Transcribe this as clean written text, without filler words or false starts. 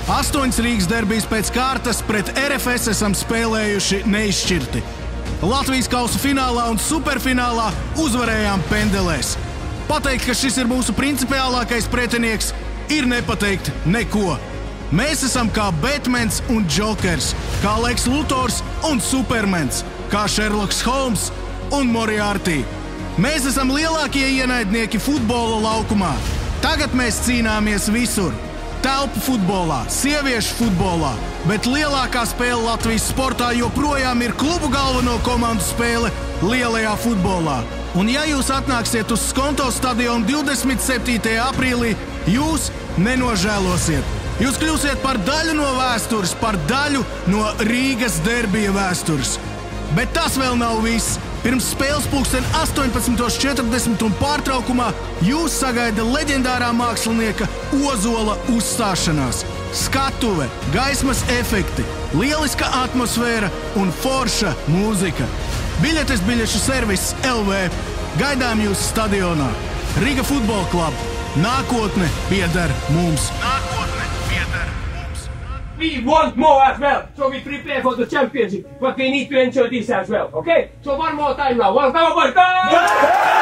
8 Rīgas derbijas pēc kārtas pret RFS esam spēlējuši neizšķirti. Latvijas kausa finālā un superfinālā uzvarējām pendelēs. Pateikt, ka šis ir mūsu principiālākais pretinieks, ir nepateikt neko. Mēs esam kā Batmans un Džokers, kā Leks Lutors un Supermans, kā Šerloks Holms un Moriarty. Mēs esam lielākie ienaidnieki futbola laukumā. Tagad mēs cīnāmies visur. Telpu futbolā, sieviešu futbolā, bet lielākā spēle Latvijas sportā joprojām ir klubu galveno komandu spēle lielajā futbolā. Un ja jūs atnāksiet uz Skonto stadionu 27. aprīlī, jūs nenožēlosiet. Jūs kļūsiet par daļu no vēstures, par daļu no Rīgas derbija vēstures. Bet tas vēl nav viss. Pirms spēles 18:40 un pārtraukumā jūs sagaida leģendārā mākslinieka Ozola uzstāšanās. Skatuve, gaismas efekti, lieliska atmosfēra un forša mūzika. Biļetes biļešu serviss LV. Gaidām jūs stadionā. Riga Futbola Club. Nākotne pieder mums. We want more as well, so we prepare for the championship, but we need to enjoy this as well, okay? So one more time now, welcome!